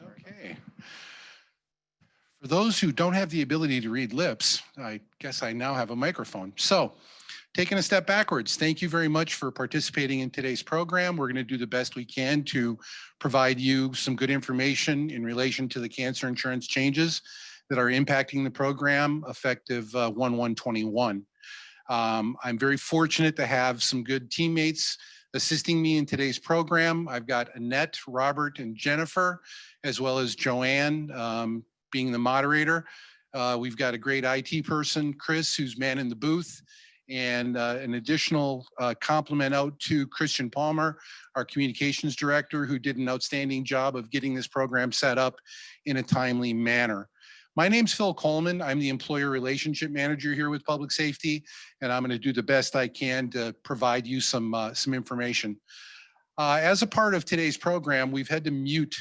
Okay. For those who don't have the ability to read lips, I guess I now have a microphone. So, taking a step backwards, thank you very much for participating in today's program. We're going to do the best we can to provide you some good information in relation to the cancer insurance changes that are impacting the program effective 1/1/21. I'm very fortunate to have some good teammates assisting me in today's program. I've got Annette, Robert, and Jennifer, as well as Joanne being the moderator. We've got a great IT person, Chris, who's manning the booth, and an additional compliment out to Christian Palmer, our communications director, who did an outstanding job of getting this program set up in a timely manner. My name's Phil Coleman. I'm the employer relationship manager here with Public Safety, and I'm going to do the best I can to provide you some information. As a part of today's program, we've had to mute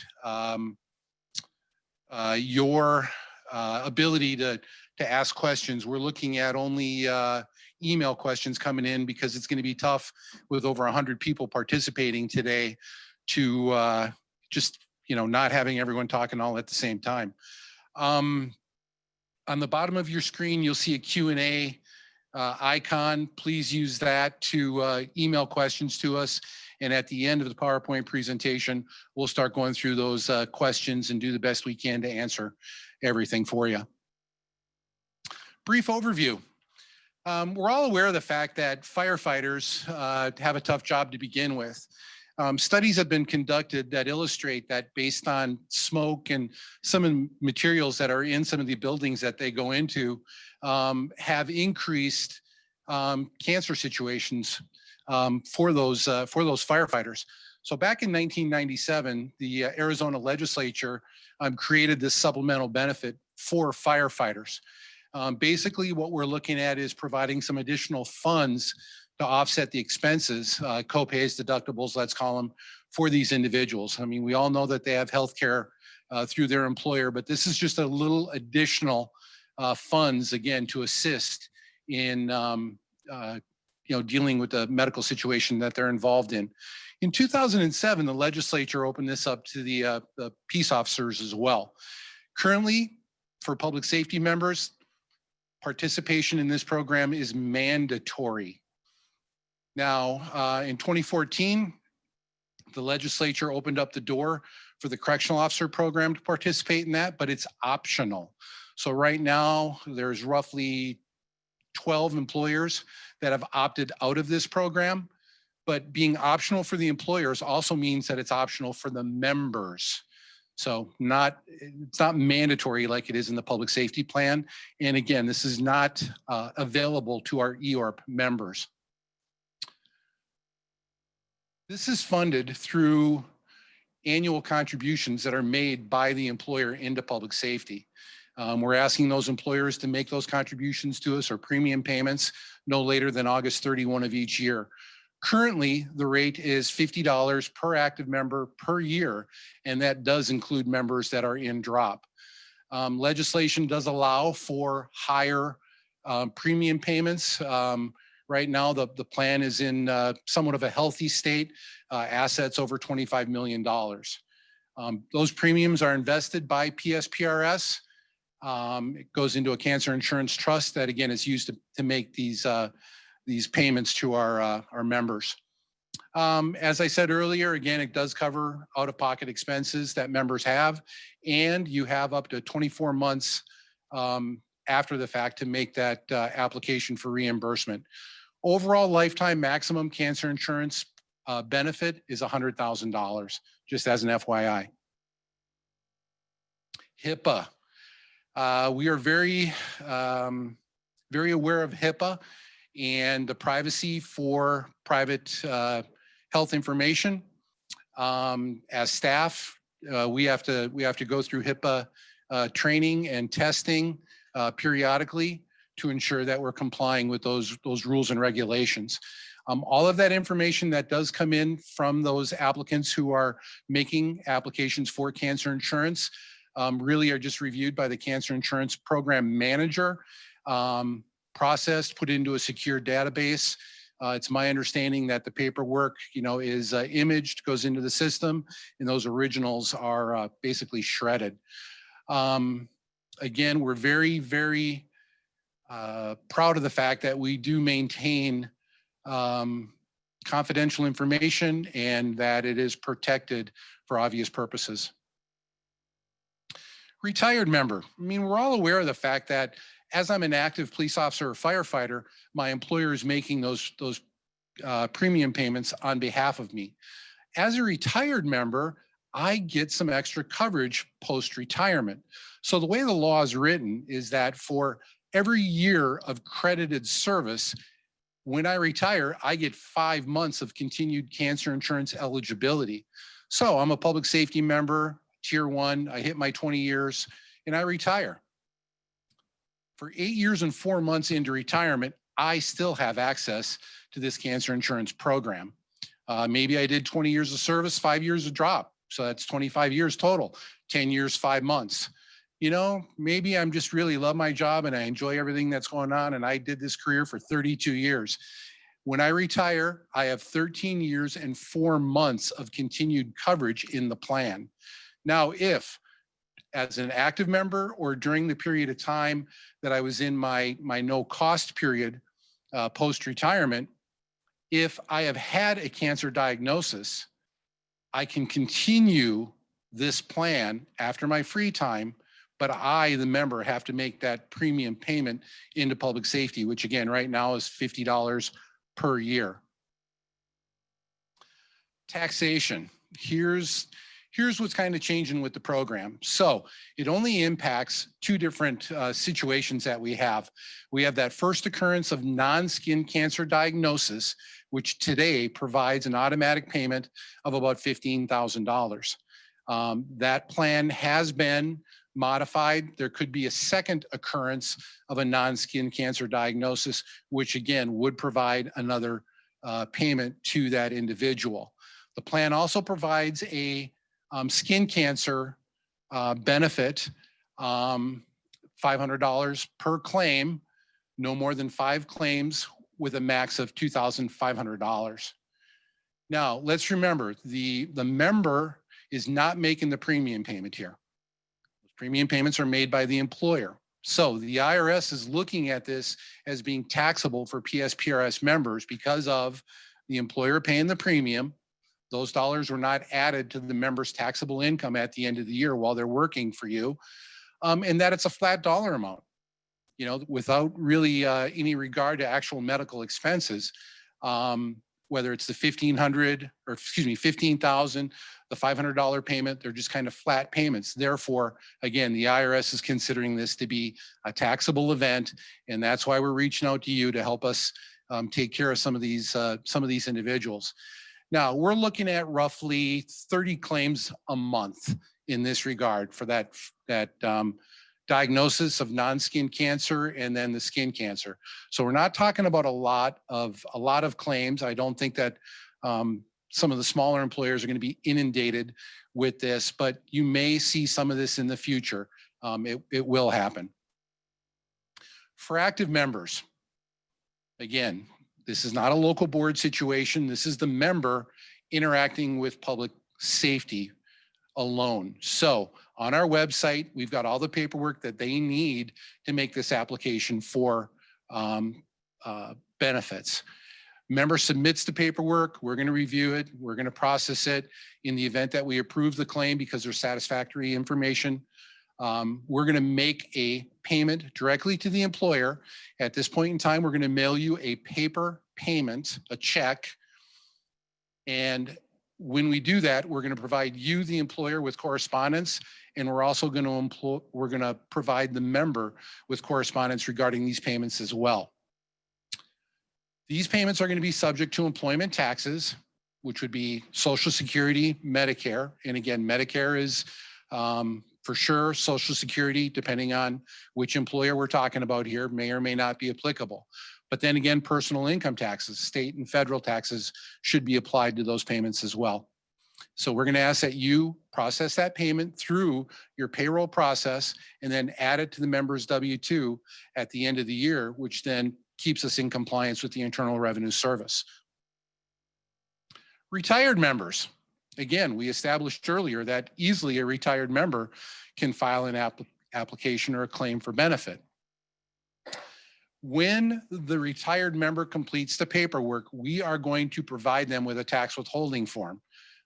your ability to ask questions. We're looking at only email questions coming in because it's going to be tough with over 100 people participating today to just, not having everyone talking all at the same time. On the bottom of your screen, you'll see a Q&A icon. Please use that to email questions to us. And at the end of the PowerPoint presentation, we'll start going through those questions and do the best we can to answer everything for you. Brief overview. We're all aware of the fact that firefighters have a tough job to begin with. Studies have been conducted that illustrate that based on smoke and some of the materials that are in some of the buildings that they go into have increased cancer situations for those firefighters. So back in 1997, the Arizona legislature created this supplemental benefit for firefighters. Basically, what we're looking at is providing some additional funds to offset the expenses, co-pays, deductibles, let's call them, for these individuals. I mean, we all know that they have health care through their employer, but this is just a little additional funds, again, to assist in dealing with the medical situation that they're involved in. In 2007, the legislature opened this up to the peace officers as well. Currently, for public safety members, participation in this program is mandatory. Now, in 2014, the legislature opened up the door for the correctional officer program to participate in that, but it's optional. So right now, there's roughly 12 employers that have opted out of this program, but being optional for the employers also means that it's optional for the members. So it's not mandatory like it is in the public safety plan. And again, this is not available to our EORP members. This is funded through annual contributions that are made by the employer into public safety. We're asking those employers to make those contributions to us or premium payments no later than August 31 of each year. Currently, the rate is $50 per active member per year, and that does include members that are in drop. Legislation does allow for higher premium payments. Right now, the plan is in somewhat of a healthy state, assets over $25 million. Those premiums are invested by PSPRS. It goes into a cancer insurance trust that, again, is used to make these payments to our members. As I said earlier, again, it does cover out-of-pocket expenses that members have, and you have up to 24 months after the fact to make that application for reimbursement. Overall lifetime maximum cancer insurance benefit is $100,000, just as an FYI. HIPAA. We are very aware of HIPAA and the privacy for private health information. As staff, we have to go through HIPAA training and testing periodically to ensure that we're complying with those rules and regulations. All of that information that does come in from those applicants who are making applications for cancer insurance really are just reviewed by the cancer insurance program manager, processed, put into a secure database, It's my understanding that the paperwork, is imaged, goes into the system, and those originals are basically shredded. Again, we're very, very proud of the fact that we do maintain confidential information and that it is protected for obvious purposes. Retired member. I mean, we're all aware of the fact that as I'm an active police officer or firefighter, my employer is making those premium payments on behalf of me. As a retired member, I get some extra coverage post-retirement. So the way the law is written is that for every year of credited service, when I retire, I get 5 months of continued cancer insurance eligibility. So I'm a public safety member, tier 1, I hit my 20 years, and I retire. For 8 years and 4 months into retirement, I still have access to this cancer insurance program. Maybe I did 20 years of service, 5 years of drop. So that's 25 years total, 10 years, 5 months. Maybe I'm just really love my job and I enjoy everything that's going on. And I did this career for 32 years. When I retire, I have 13 years and 4 months of continued coverage in the plan. Now, if as an active member or during the period of time that I was in my no cost period post-retirement, if I have had a cancer diagnosis, I can continue this plan after my free time, but I, the member, have to make that premium payment into public safety, which again, right now is $50 per year. Taxation. Here's what's kind of changing with the program. So it only impacts 2 different situations that we have. We have that first occurrence of non-skin cancer diagnosis, which today provides an automatic payment of about $15,000. That plan has been modified. There could be a second occurrence of a non-skin cancer diagnosis, which again would provide another payment to that individual. The plan also provides a skin cancer benefit, $500 per claim, no more than 5 claims with a max of $2,500. Now, let's remember, the member is not making the premium payment here. Premium payments are made by the employer. So the IRS is looking at this as being taxable for PSPRS members because of the employer paying the premium. Those dollars were not added to the member's taxable income at the end of the year while they're working for you, and that it's a flat dollar amount, without really any regard to actual medical expenses. Whether it's the $15,000, the $500 payment, they're just kind of flat payments. Therefore, again, the IRS is considering this to be a taxable event, and that's why we're reaching out to you to help us take care of some of these individuals. Now, we're looking at roughly 30 claims a month in this regard for that diagnosis of non-skin cancer and then the skin cancer. So we're not talking about a lot of claims. I don't think that some of the smaller employers are going to be inundated with this, but you may see some of this in the future. It will happen. For active members, again, this is not a local board situation. This is the member interacting with public safety alone. So on our website, we've got all the paperwork that they need to make this application for benefits. Member submits the paperwork, we're going to review it, we're going to process it. In the event that we approve the claim because there's satisfactory information, we're going to make a payment directly to the employer. At this point in time, we're going to mail you a paper payment, a check. And when we do that, we're going to provide you, the employer, with correspondence, and we're also going to provide the member with correspondence regarding these payments as well. These payments are going to be subject to employment taxes, which would be Social Security, Medicare. And again, Medicare is for sure. Social Security, depending on which employer we're talking about here, may or may not be applicable. But then again, personal income taxes, state and federal taxes should be applied to those payments as well. So we're going to ask that you process that payment through your payroll process and then add it to the member's W-2 at the end of the year, which then keeps us in compliance with the Internal Revenue Service. Retired members. Again, we established earlier that easily a retired member can file an application or a claim for benefit. When the retired member completes the paperwork, we are going to provide them with a tax withholding form.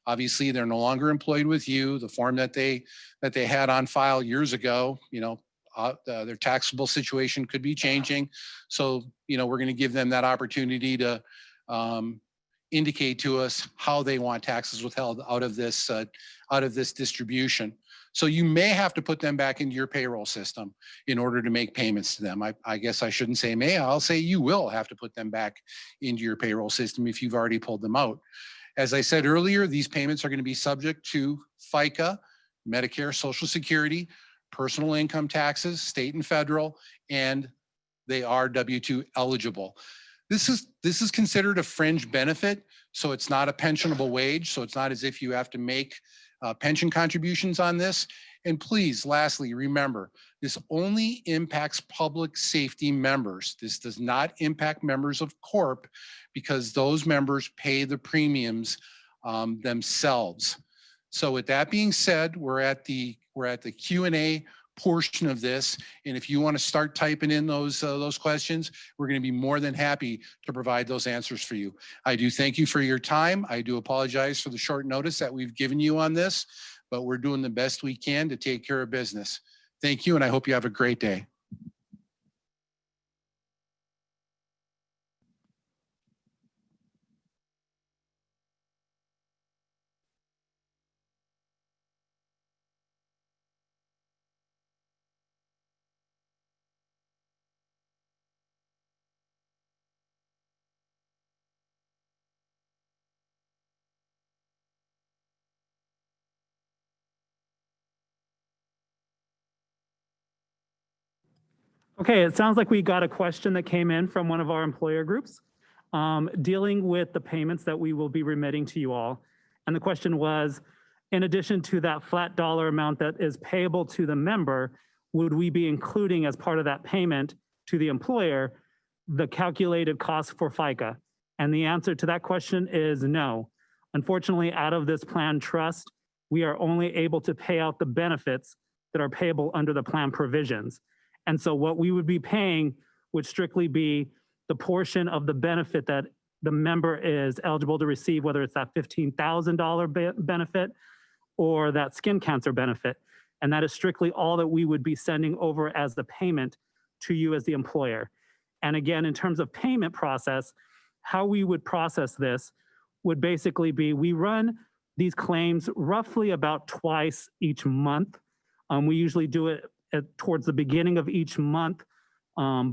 Obviously, they're no longer employed with you. The form that they had on file years ago, their taxable situation could be changing. So, we're going to give them that opportunity to indicate to us how they want taxes withheld out of this distribution. So you may have to put them back into your payroll system in order to make payments to them. I guess I shouldn't say may, I'll say you will have to put them back into your payroll system if you've already pulled them out. As I said earlier, these payments are going to be subject to FICA, Medicare, Social Security, personal income taxes, state and federal, and they are W-2 eligible. This is considered a fringe benefit, so it's not a pensionable wage, so it's not as if you have to make pension contributions on this. And please, lastly, remember, this only impacts public safety members. This does not impact members of CORP because those members pay the premiums themselves. So with that being said, we're at the Q&A portion of this. And if you want to start typing in those questions, we're going to be more than happy to provide those answers for you. I do thank you for your time. I do apologize for the short notice that we've given you on this, but we're doing the best we can to take care of business. Thank you, and I hope you have a great day. Okay, it sounds like we got a question that came in from one of our employer groups dealing with the payments that we will be remitting to you all. And the question was, in addition to that flat dollar amount that is payable to the member, would we be including as part of that payment to the employer the calculated cost for FICA? And the answer to that question is no. Unfortunately, out of this plan trust, we are only able to pay out the benefits that are payable under the plan provisions. And so what we would be paying would strictly be the portion of the benefit that the member is eligible to receive, whether it's that $15,000 benefit or that skin cancer benefit. And that is strictly all that we would be sending over as the payment to you as the employer. And again, in terms of payment process, how we would process this would basically be, we run these claims roughly about twice each month. We usually do it towards the beginning of each month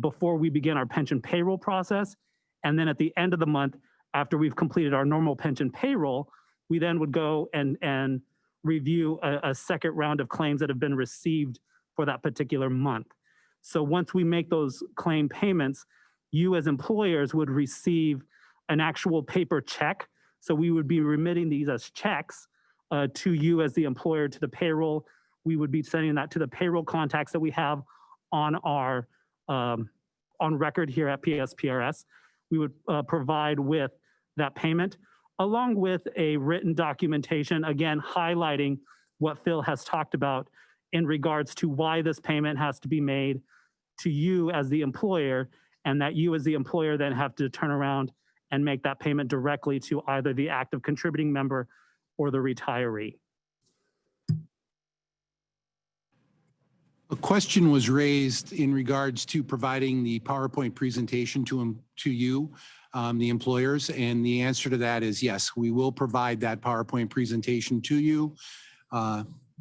before we begin our pension payroll process. And then at the end of the month, after we've completed our normal pension payroll, we then would go and review a second round of claims that have been received for that particular month. So once we make those claim payments, you as employers would receive an actual paper check. So we would be remitting these as checks to you as the employer, to the payroll. We would be sending that to the payroll contacts that we have on our on record here at PSPRS. We would provide with that payment, along with a written documentation, again, highlighting what Phil has talked about in regards to why this payment has to be made to you as the employer, and that you as the employer then have to turn around and make that payment directly to either the active contributing member or the retiree. A question was raised in regards to providing the PowerPoint presentation to you, the employers, and the answer to that is yes, we will provide that PowerPoint presentation to you.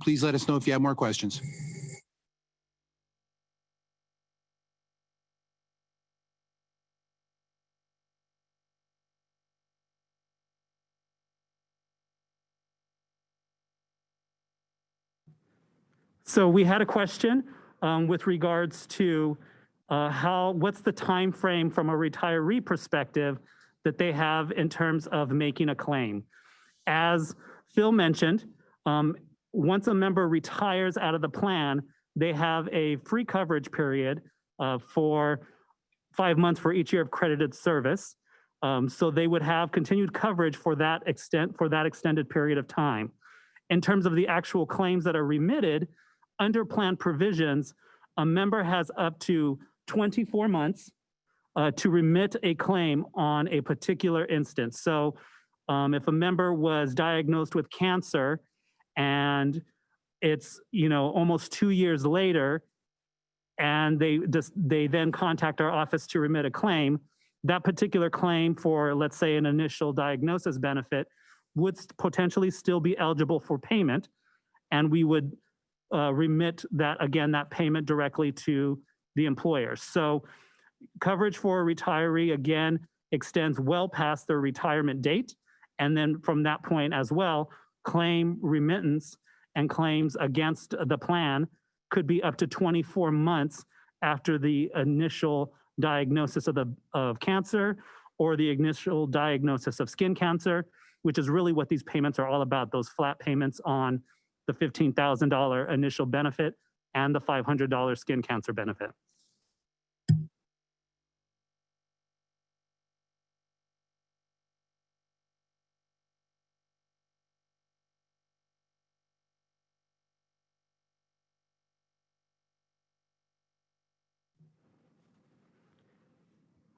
Please let us know if you have more questions. So we had a question with regards to what's the time frame from a retiree perspective that they have in terms of making a claim. As Phil mentioned, once a member retires out of the plan, they have a free coverage period for 5 months for each year of credited service. So they would have continued coverage for that extended period of time. In terms of the actual claims that are remitted, under plan provisions, a member has up to 24 months to remit a claim on a particular instance. So if a member was diagnosed with cancer and it's almost 2 years later, and they then contact our office to remit a claim, that particular claim for, let's say, an initial diagnosis benefit would potentially still be eligible for payment, and we would remit that payment directly to the employer. So coverage for a retiree, again, extends well past their retirement date. And then from that point as well, claim remittance and claims against the plan could be up to 24 months after the initial diagnosis of cancer or the initial diagnosis of skin cancer, which is really what these payments are all about, those flat payments on the $15,000 initial benefit and the $500 skin cancer benefit.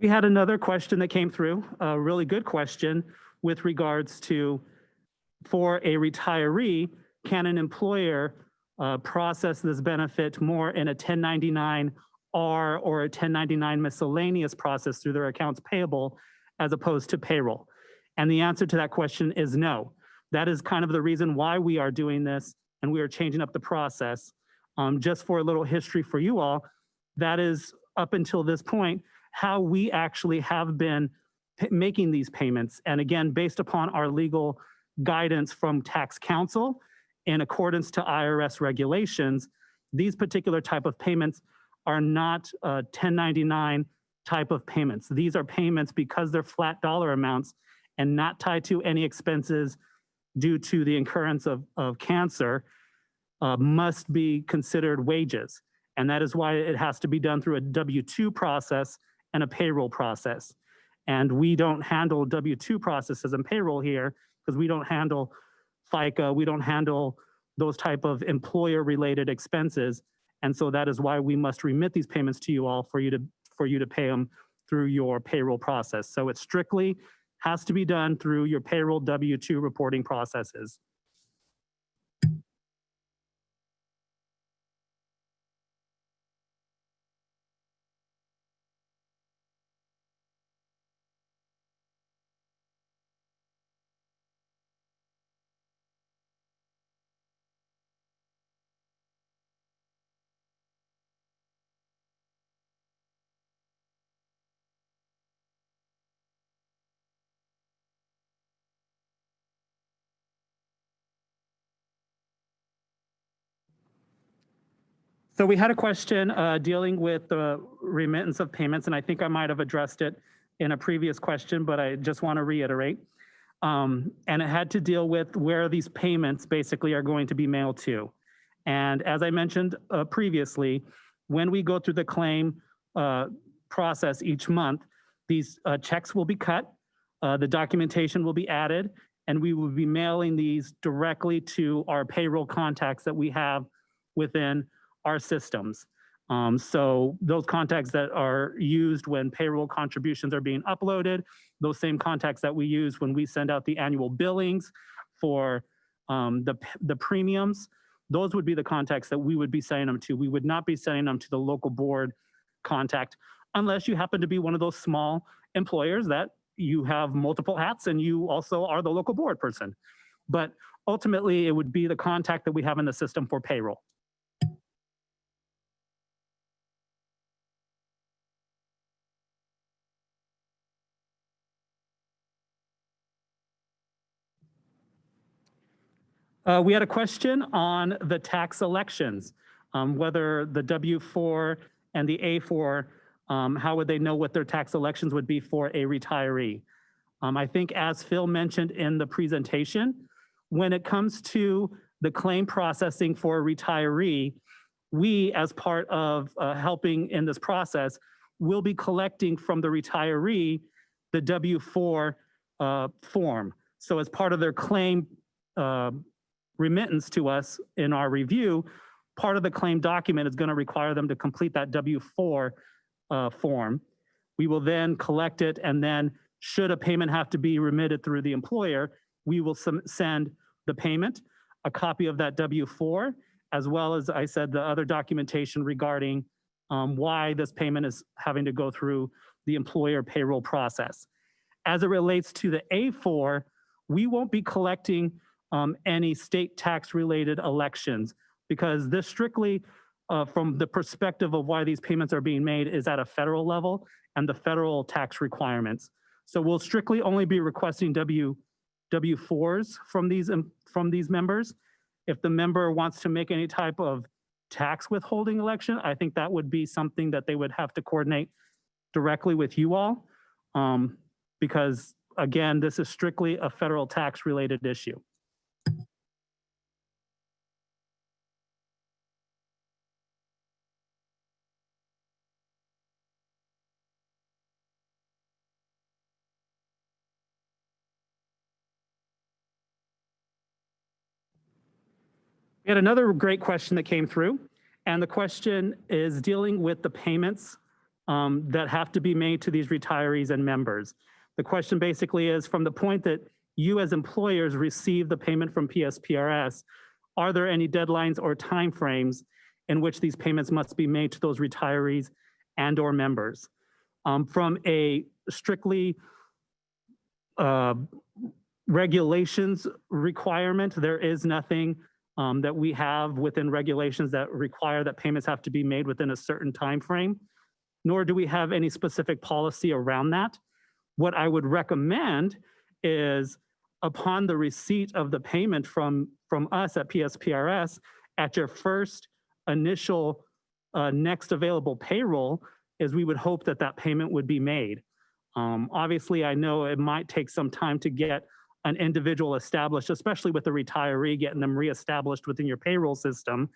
We had another question that came through, a really good question with regards to, for a retiree, can an employer process this benefit more in a 1099-R or a 1099 miscellaneous process through their accounts payable as opposed to payroll? And the answer to that question is no. That is kind of the reason why we are doing this, and we are changing up the process. Just for a little history for you all, that is up until this point how we actually have been making these payments. And again, based upon our legal guidance from tax counsel, in accordance to IRS regulations, these particular type of payments are not 1099 type of payments. These are payments because they're flat dollar amounts and not tied to any expenses due to the occurrence of cancer, must be considered wages. And that is why it has to be done through a W-2 process and a payroll process. And we don't handle W-2 processes and payroll here because we don't handle FICA, we don't handle those type of employer-related expenses. And so that is why we must remit these payments to you all for you to pay them through your payroll process. So it strictly has to be done through your payroll W-2 reporting processes. So we had a question dealing with the remittance of payments, and I think I might have addressed it in a previous question, but I just want to reiterate. And it had to deal with where these payments basically are going to be mailed to. And as I mentioned previously, when we go through the claim process each month, these checks will be cut, the documentation will be added, and we will be mailing these directly to our payroll contacts that we have within our systems. So those contacts that are used when payroll contributions are being uploaded, those same contacts that we use when we send out the annual billings for the premiums, those would be the contacts that we would be sending them to. We would not be sending them to the local board contact unless you happen to be one of those small employers that you have multiple hats and you also are the local board person. But ultimately, it would be the contact that we have in the system for payroll. We had a question on the tax elections, whether the W-4 and the A-4, how would they know what their tax elections would be for a retiree? I think as Phil mentioned in the presentation, when it comes to the claim processing for a retiree, we, as part of helping in this process, we'll be collecting from the retiree the W-4 form. So as part of their claim remittance to us in our review, part of the claim document is going to require them to complete that W-4 form. We will then collect it, and then should a payment have to be remitted through the employer, we will send the payment, a copy of that W-4, as well as I said, the other documentation regarding why this payment is having to go through the employer payroll process. As it relates to the A4, we won't be collecting any state tax related elections, because this strictly from the perspective of why these payments are being made is at a federal level and the federal tax requirements. So we'll strictly only be requesting W-4s from these members. If the member wants to make any type of tax withholding election, I think that would be something that they would have to coordinate directly with you all, because again, this is strictly a federal tax related issue. We had another great question that came through, and the question is dealing with the payments that have to be made to these retirees and members. The question basically is, from the point that you as employers receive the payment from PSPRS, are there any deadlines or timeframes in which these payments must be made to those retirees and or members? From a strictly regulations requirement, there is nothing that we have within regulations that require that payments have to be made within a certain time frame, nor do we have any specific policy around that. What I would recommend is, upon the receipt of the payment from us at PSPRS, at your first initial next available payroll, is we would hope that that payment would be made. Obviously, I know it might take some time to get an individual established, especially with the retiree, getting them reestablished within your payroll system.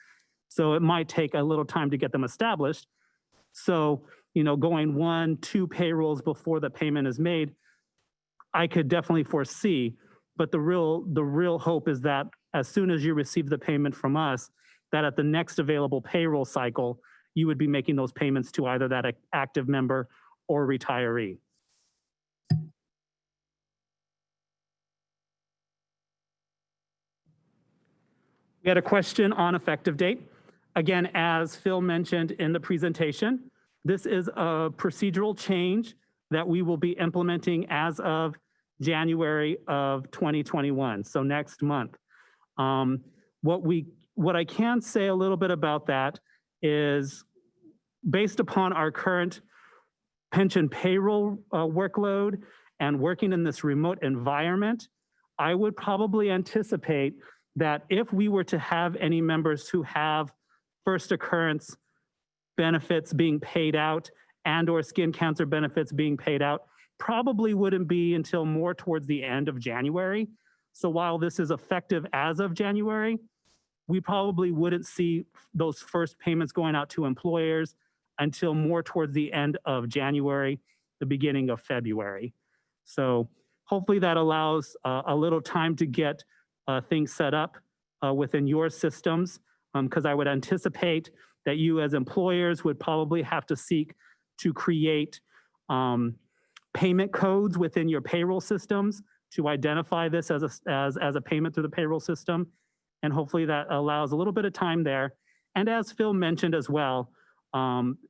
So it might take a little time to get them established. So, you know, going 1-2 payrolls before the payment is made, I could definitely foresee. But the real hope is that as soon as you receive the payment from us, that at the next available payroll cycle, you would be making those payments to either that active member or retiree. We had a question on effective date. Again, as Phil mentioned in the presentation, this is a procedural change that we will be implementing as of January of 2021, so next month. What I can say a little bit about that is, based upon our current pension payroll workload and working in this remote environment, I would probably anticipate that if we were to have any members who have first occurrence benefits being paid out and or skin cancer benefits being paid out, probably wouldn't be until more towards the end of January. So while this is effective as of January, we probably wouldn't see those first payments going out to employers until more towards the end of January, the beginning of February. So hopefully that allows a little time to get things set up within your systems, because I would anticipate that you as employers would probably have to seek to create payment codes within your payroll systems to identify this as a payment through the payroll system. And hopefully that allows a little bit of time there. And as Phil mentioned as well,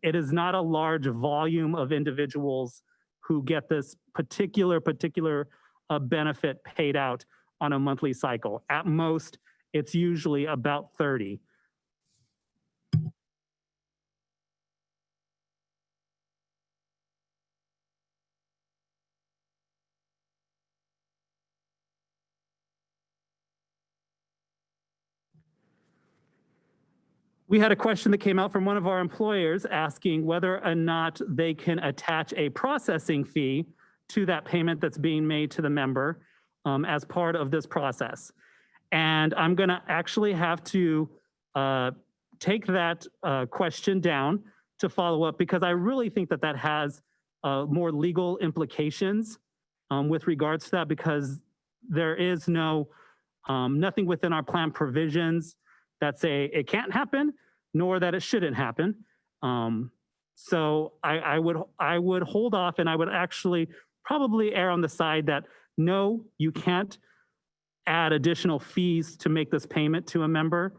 it is not a large volume of individuals who get this particular benefit paid out on a monthly cycle. At most, it's usually about 30. We had a question that came out from one of our employers asking whether or not they can attach a processing fee to that payment that's being made to the member as part of this process. And I'm gonna actually have to take that question down to follow up because I really think that that has more legal implications with regards to that because there is nothing within our plan provisions that say it can't happen, nor that it shouldn't happen. So I would hold off, and I would actually probably err on the side that no, you can't add additional fees to make this payment to a member.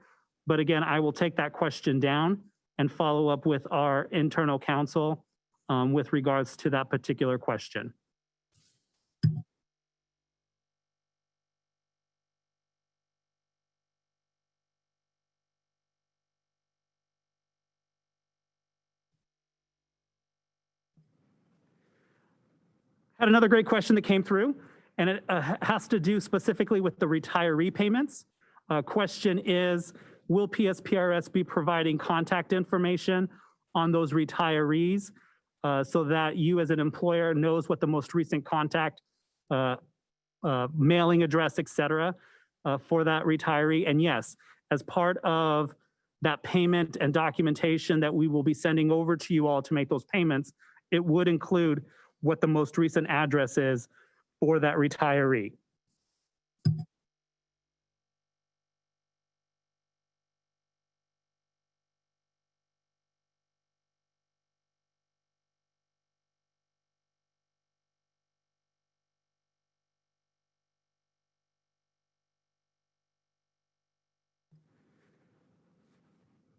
But again, I will take that question down and follow up with our internal counsel with regards to that particular question. Had another great question that came through, and it has to do specifically with the retiree payments. Question is, will PSPRS be providing contact information on those retirees so that you as an employer knows what the most recent contact, mailing address, et cetera, for that retiree? And yes, as part of that payment and documentation that we will be sending over to you all to make those payments, it would include what the most recent address is for that retiree.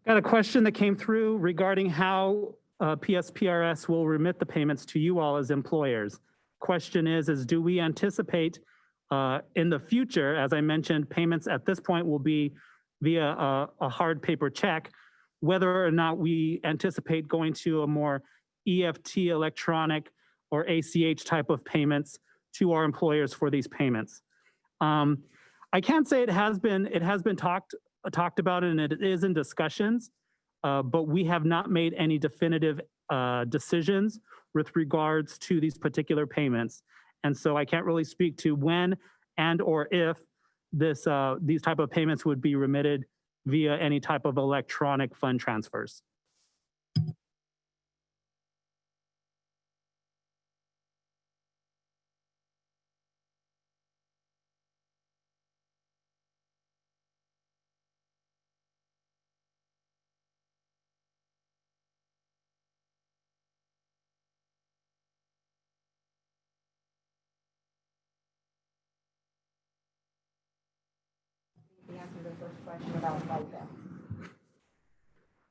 Got a question that came through regarding how PSPRS will remit the payments to you all as employers. Question is do we anticipate in the future, as I mentioned, payments at this point will be via a hard paper check, whether or not we anticipate going to a more EFT electronic or ACH type of payments to our employers for these payments. I can't say it has been talked about and it is in discussions, but we have not made any definitive decisions with regards to these particular payments. And so I can't really speak to when and or if these type of payments would be remitted via any type of electronic fund transfers.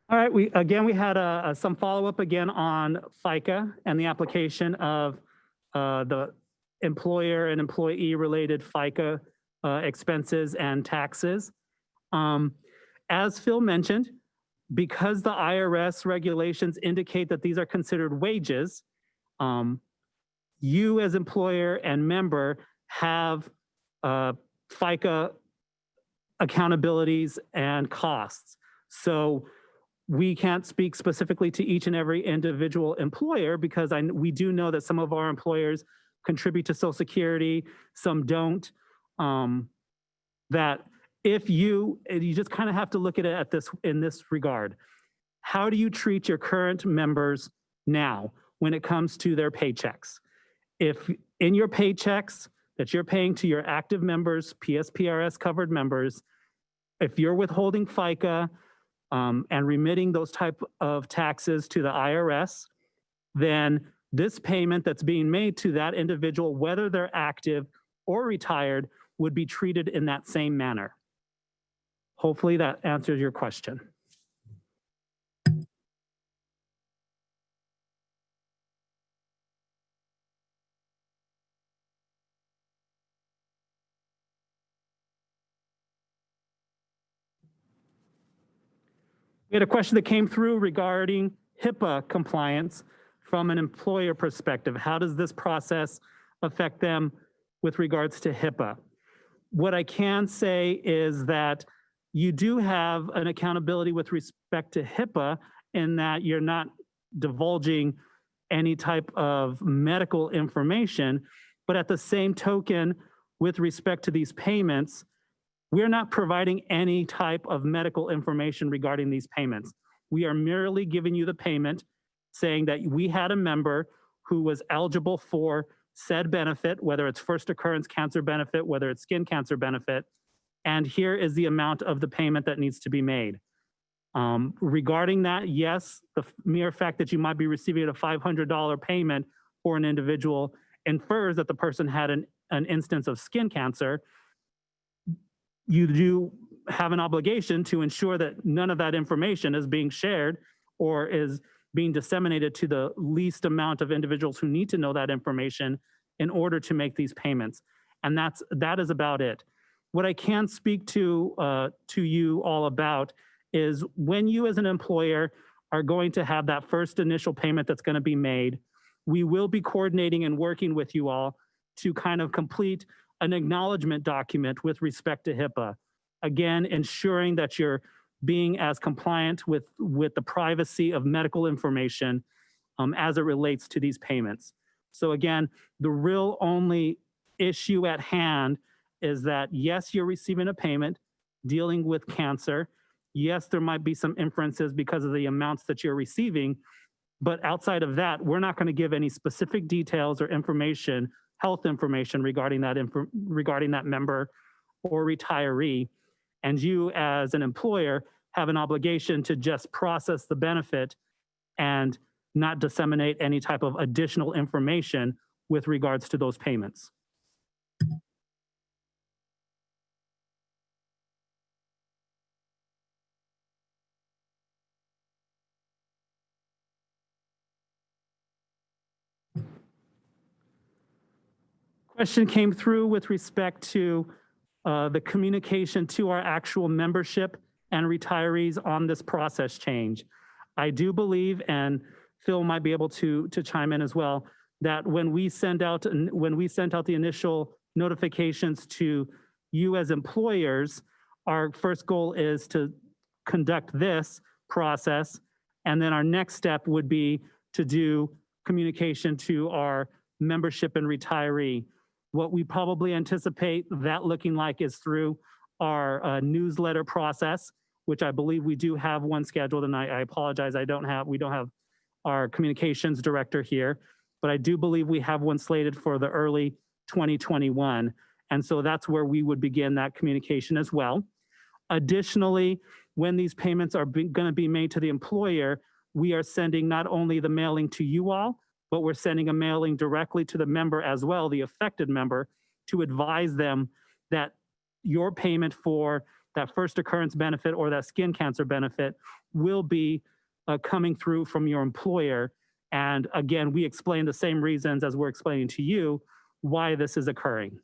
All right, we had some follow-up again on FICA and the application of the employer and employee related FICA expenses and taxes. As Phil mentioned, because the IRS regulations indicate that these are considered wages, you as employer and member have FICA accountabilities and costs. So we can't speak specifically to each and every individual employer because we do know that some of our employers contribute to Social Security, some don't. That if you just kind of have to look at it in this regard. How do you treat your current members now when it comes to their paychecks? If in your paychecks that you're paying to your active members, PSPRS covered members, if you're withholding FICA and remitting those type of taxes to the IRS, then this payment that's being made to that individual, whether they're active or retired, would be treated in that same manner. Hopefully that answers your question. We had a question that came through regarding HIPAA compliance from an employer perspective. How does this process affect them with regards to HIPAA? What I can say is that you do have an accountability with respect to HIPAA in that you're not divulging any type of medical information, but at the same token, with respect to these payments, we're not providing any type of medical information regarding these payments. We are merely giving you the payment saying that we had a member who was eligible for said benefit, whether it's first occurrence cancer benefit, whether it's skin cancer benefit, and here is the amount of the payment that needs to be made. Regarding that, yes, the mere fact that you might be receiving a $500 payment for an individual infers that the person had an instance of skin cancer. You do have an obligation to ensure that none of that information is being shared or is being disseminated to the least amount of individuals who need to know that information in order to make these payments. And that is about it. What I can speak to you all about is when you as an employer are going to have that first initial payment that's going to be made, we will be coordinating and working with you all to kind of complete an acknowledgement document with respect to HIPAA. Again, ensuring that you're being as compliant with the privacy of medical information as it relates to these payments. So again, the real only issue at hand is that, yes, you're receiving a payment dealing with cancer. Yes, there might be some inferences because of the amounts that you're receiving, but outside of that, we're not going to give any specific details or information, health information regarding that member or retiree. And you as an employer have an obligation to just process the benefit and not disseminate any type of additional information with regards to those payments. Question came through with respect to the communication to our actual membership and retirees on this process change. I do believe, and Phil might be able to chime in as well, that when we sent out the initial notifications to you as employers, our first goal is to conduct this process, and then our next step would be to do communication to our membership and retiree. What we probably anticipate that looking like is through our newsletter process, which I believe we do have one scheduled, and I apologize, we don't have our communications director here, but I do believe we have one slated for the early 2021. And so that's where we would begin that communication as well. Additionally, when these payments are going to be made to the employer, we are sending not only the mailing to you all, but we're sending a mailing directly to the member as well, the affected member, to advise them that your payment for that first occurrence benefit or that skin cancer benefit will be coming through from your employer. And again, we explain the same reasons as we're explaining to you why this is occurring.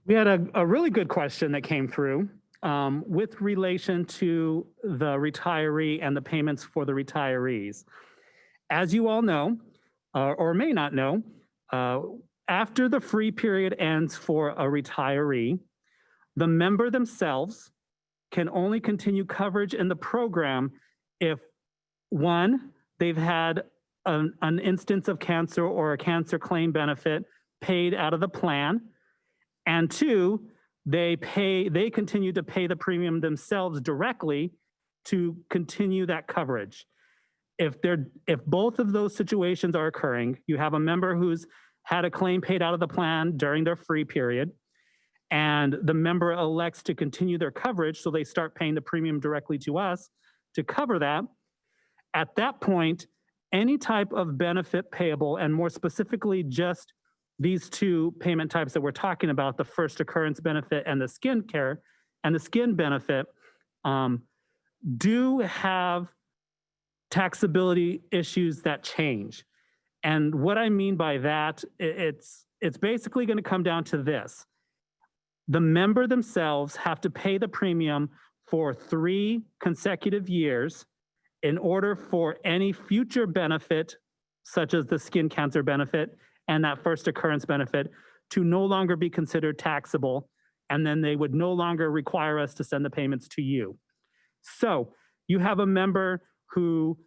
We had a really good question that came through with relation to the retiree and the payments for the retirees. As you all know, or may not know, after the free period ends for a retiree, the member themselves can only continue coverage in the program if, one, they've had an instance of cancer or a cancer claim benefit paid out of the plan, and two, they continue to pay the premium themselves directly to continue that coverage. If both of those situations are occurring, you have a member who's had a claim paid out of the plan during their free period, and the member elects to continue their coverage, so they start paying the premium directly to us to cover that. At that point, any type of benefit payable, and more specifically just these two payment types that we're talking about, the first occurrence benefit and the skin care and the skin benefit, do have taxability issues that change. And what I mean by that, it's basically going to come down to this. the member themselves have to pay the premium for 3 consecutive years in order for any future benefit, such as the skin cancer benefit and that first occurrence benefit, to no longer be considered taxable. And then they would no longer require us to send the payments to you. So you have a member who,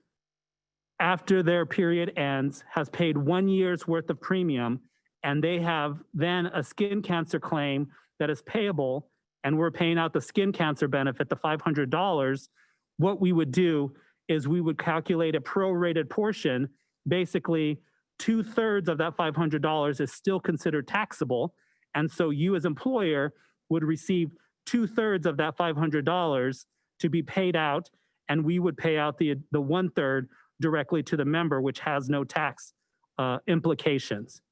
after their period ends, has paid 1 year's worth of premium, and they have then a skin cancer claim that is payable, and we're paying out the skin cancer benefit, the $500, what we would do is we would calculate a prorated portion. Basically, 2/3 of that $500 is still considered taxable. And so you as employer would receive 2/3 of that $500 to be paid out, and we would pay out the 1/3 directly to the member, which has no tax implications.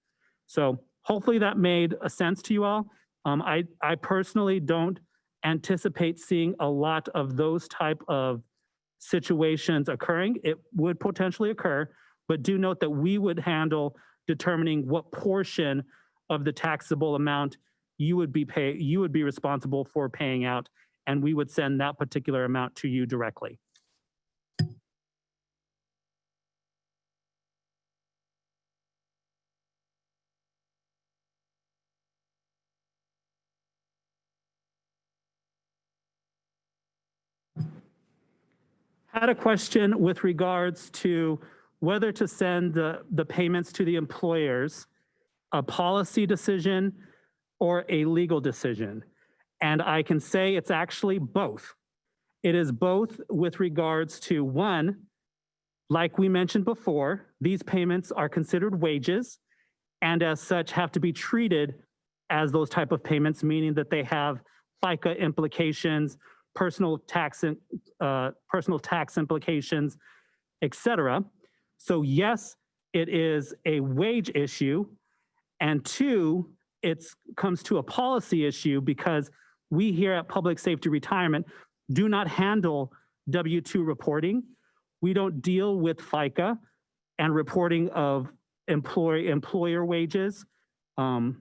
So hopefully that made a sense to you all. I personally don't anticipate seeing a lot of those type of situations occurring. It would potentially occur, but do note that we would handle determining what portion of the taxable amount you would be responsible for paying out, and we would send that particular amount to you directly. Had a question with regards to whether to send the payments to the employers, a policy decision or a legal decision. And I can say it's actually both. It is both with regards to, one, like we mentioned before, these payments are considered wages and as such have to be treated as those type of payments, meaning that they have FICA implications, personal tax implications, etc. So yes, it is a wage issue, and two, it comes to a policy issue because we here at Public Safety Retirement do not handle W-2 reporting. We don't deal with FICA and reporting of employer wages to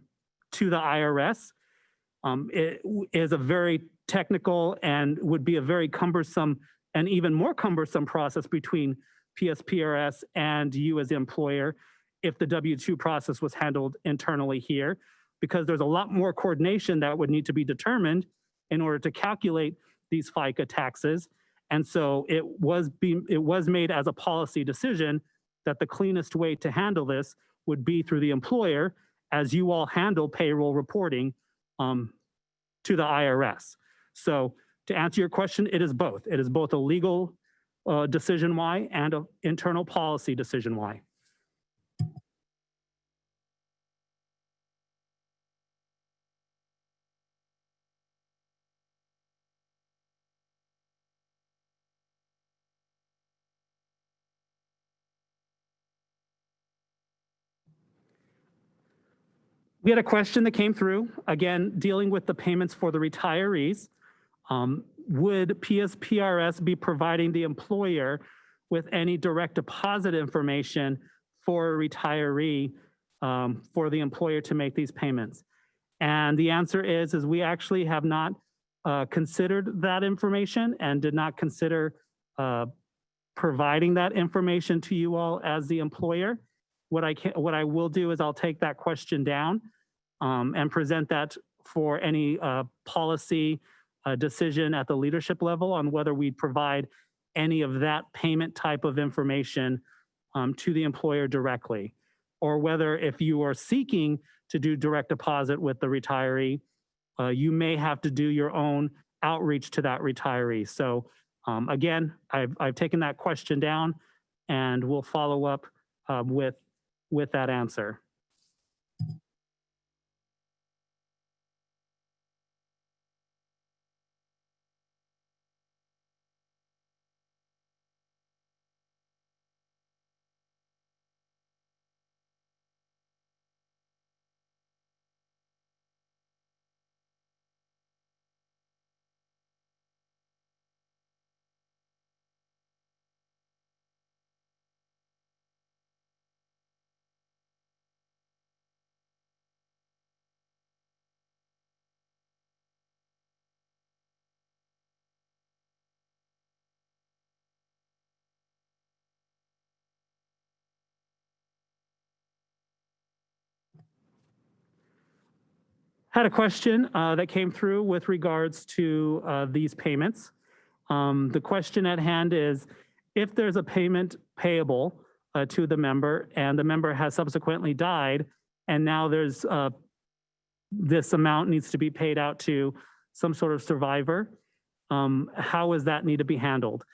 the IRS. It is a very technical and would be a very cumbersome and even more cumbersome process between PSPRS and you as the employer if the W-2 process was handled internally here, because there's a lot more coordination that would need to be determined in order to calculate these FICA taxes. And so it was made as a policy decision that the cleanest way to handle this would be through the employer, as you all handle payroll reporting to the IRS. So to answer your question, it is both. It is both a legal decision why and an internal policy decision why. We had a question that came through, again, dealing with the payments for the retirees. Would PSPRS be providing the employer with any direct deposit information for a retiree for the employer to make these payments? And the answer is we actually have not considered that information and did not consider providing that information to you all as the employer. What I will do is I'll take that question down and present that for any policy decision at the leadership level on whether we'd provide any of that payment type of information to the employer directly, or whether if you are seeking to do direct deposit with the retiree, you may have to do your own outreach to that retiree. So again, I've taken that question down and we'll follow up with that answer. Had a question that came through with regards to these payments. The question at hand is, if there's a payment payable to the member and the member has subsequently died, and now there's this amount needs to be paid out to some sort of survivor, how does that need to be handled?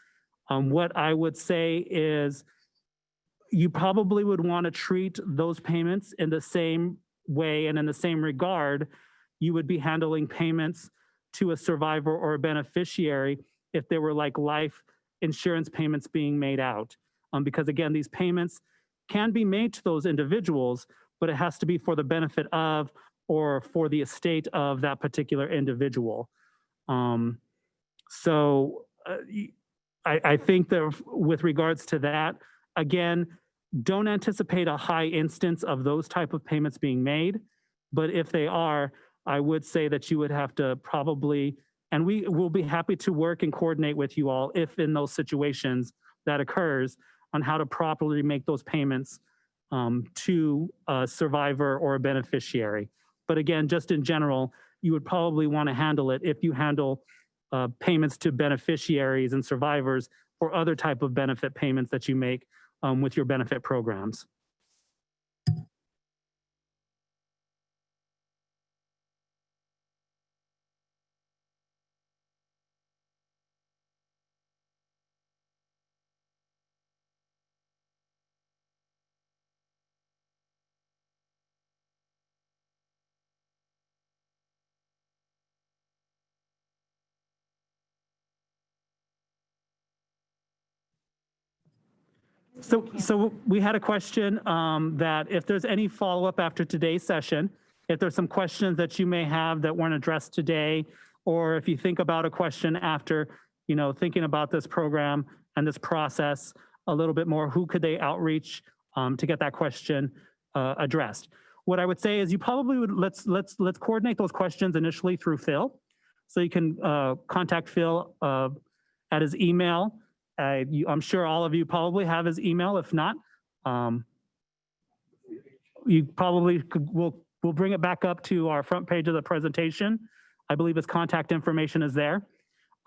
What I would say is you probably would want to treat those payments in the same way and in the same regard you would be handling payments to a survivor or a beneficiary if they were like life insurance payments being made out. Because again, these payments can be made to those individuals, but it has to be for the benefit of or for the estate of that particular individual. I think that with regards to that, again, don't anticipate a high instance of those type of payments being made. But if they are, I would say that you would have to probably, and we will be happy to work and coordinate with you all if in those situations that occurs, on how to properly make those payments to a survivor or a beneficiary. But again, just in general, you would probably want to handle it if you handle payments to beneficiaries and survivors or other type of benefit payments that you make with your benefit programs. So we had a question that if there's any follow-up after today's session, if there's some questions that you may have that weren't addressed today, or if you think about a question after, thinking about this program and this process a little bit more, who could they outreach to get that question addressed? What I would say is you probably would, let's coordinate those questions initially through Phil. So you can contact Phil at his email. I'm sure all of you probably have his email. If not, you probably we'll bring it back up to our front page of the presentation. I believe his contact information is there.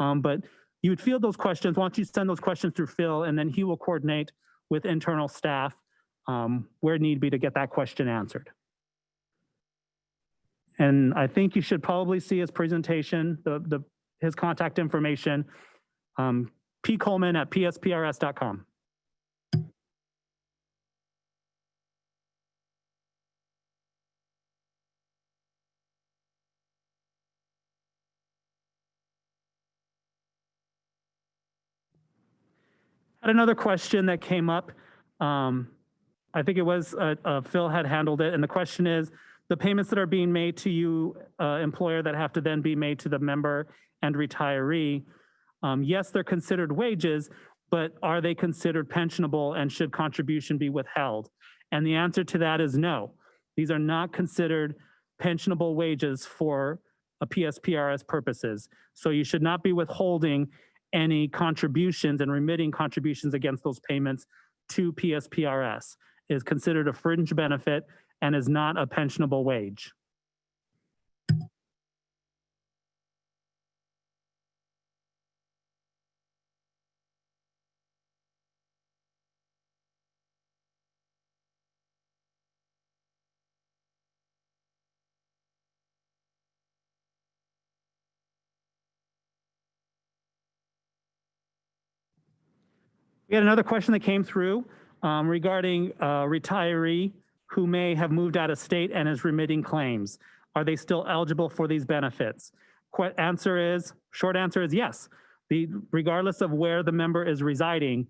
But you would field those questions. Why don't you send those questions through Phil, and then he will coordinate with internal staff where need be to get that question answered. And I think you should probably see his presentation, his contact information. P. Coleman at PSPRS.com. Had another question that came up. I think it was Phil had handled it. And the question is, the payments that are being made to you, employer, that have to then be made to the member and retiree, yes, they're considered wages, but are they considered pensionable and should contribution be withheld? And the answer to that is no. These are not considered pensionable wages for a PSPRS purposes. So you should not be withholding any contributions and remitting contributions against those payments to PSPRS. It is considered a fringe benefit and is not a pensionable wage. We had another question that came through regarding a retiree who may have moved out of state and is remitting claims. Are they still eligible for these benefits? Short answer is yes. Regardless of where the member is residing,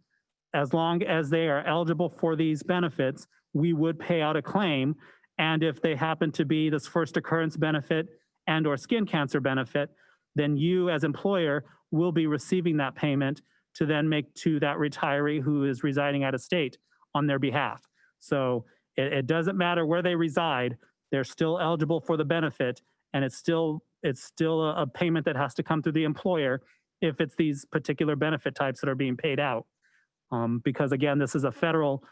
as long as they are eligible for these benefits, we would pay out a claim. And if they happen to be this first occurrence benefit and or skin cancer benefit, then you as employer will be receiving that payment to then make to that retiree who is residing out of state on their behalf. So it doesn't matter where they reside, they're still eligible for the benefit, and it's still a payment that has to come through the employer if it's these particular benefit types that are being paid out. Because again, this is a federal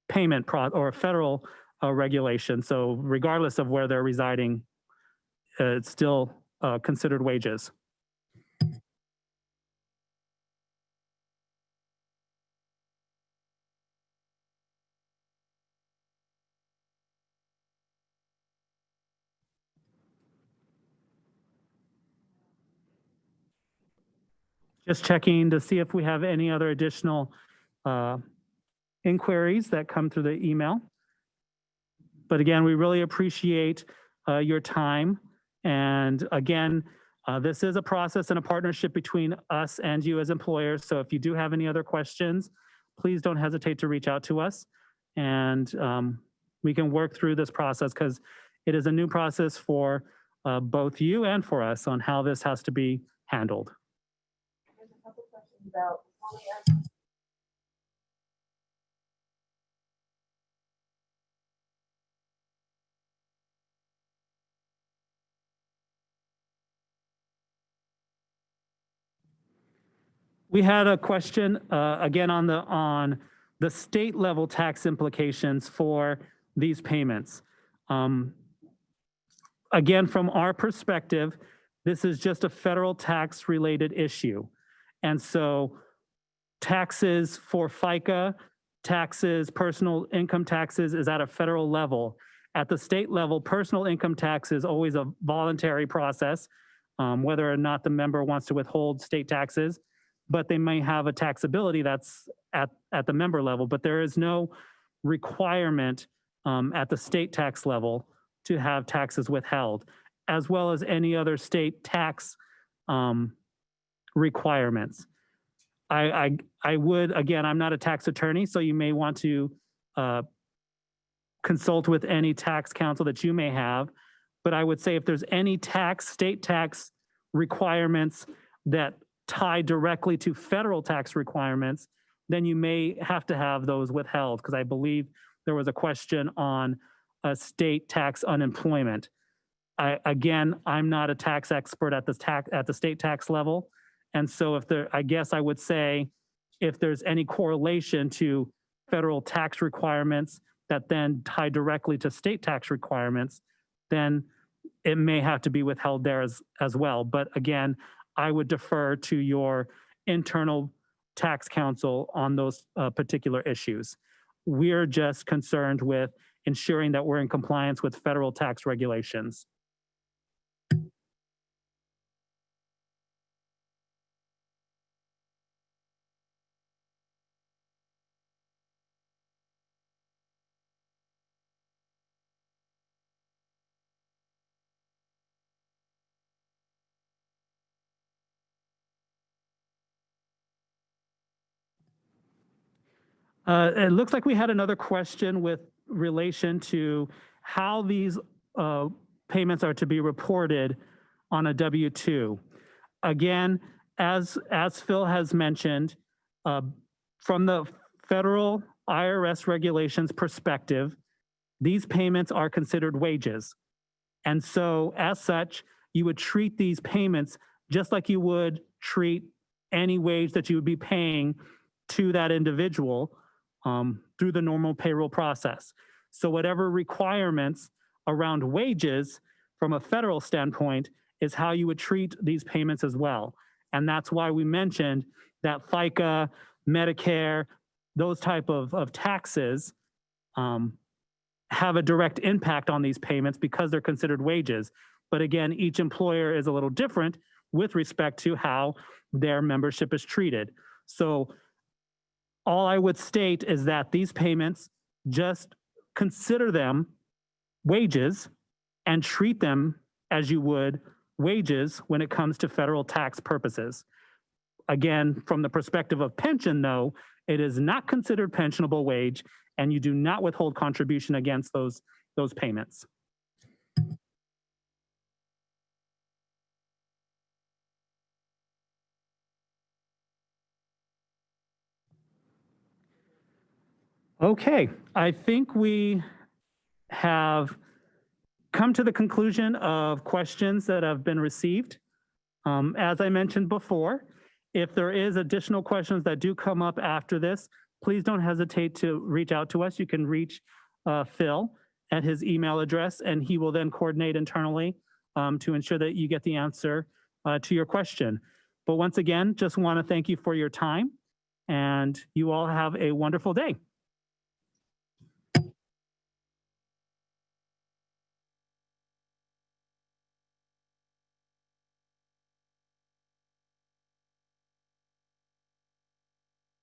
payment or a federal regulation. So regardless of where they're residing, it's still considered wages. Just checking to see if we have any other additional inquiries that come through the email. But again, we really appreciate your time. And again, this is a process and a partnership between us and you as employers. So if you do have any other questions, please don't hesitate to reach out to us. And we can work through this process because it is a new process for both you and for us on how this has to be handled. There's a couple questions about We had a question again on the state level tax implications for these payments. Again, from our perspective, this is just a federal tax related issue. And so taxes for FICA, taxes, personal income taxes is at a federal level. At the state level, personal income tax is always a voluntary process, whether or not the member wants to withhold state taxes, but they may have a taxability that's at the member level, but there is no requirement at the state tax level to have taxes withheld, as well as any other state tax requirements. I would, again, I'm not a tax attorney, so you may want to consult with any tax counsel that you may have, but I would say if there's any state tax requirements that tie directly to federal tax requirements, then you may have to have those withheld, because I believe there was a question on a state tax unemployment. Again, I'm not a tax expert at the state tax level. And so I guess I would say if there's any correlation to federal tax requirements that then tie directly to state tax requirements, then it may have to be withheld there as well. But again, I would defer to your internal tax counsel on those particular issues. We're just concerned with ensuring that we're in compliance with federal tax regulations. It looks like we had another question with relation to how these payments are to be reported on a W-2. Again, as Phil has mentioned, from the federal IRS regulations perspective, these payments are considered wages. And so as such, you would treat these payments just like you would treat any wage that you would be paying to that individual through the normal payroll process. So whatever requirements around wages from a federal standpoint is how you would treat these payments as well. And that's why we mentioned that FICA, Medicare, those type of taxes have a direct impact on these payments because they're considered wages. But again, each employer is a little different with respect to how their membership is treated. So all I would state is that these payments, just consider them wages and treat them as you would wages when it comes to federal tax purposes. Again, from the perspective of pension, though, it is not considered pensionable wage, and you do not withhold contribution against those payments. Okay, I think we have come to the conclusion of questions that have been received. As I mentioned before, if there is additional questions that do come up after this, please don't hesitate to reach out to us. You can reach Phil, at his email address, and he will then coordinate internally to ensure that you get the answer to your question. But once again, just want to thank you for your time, and you all have a wonderful day.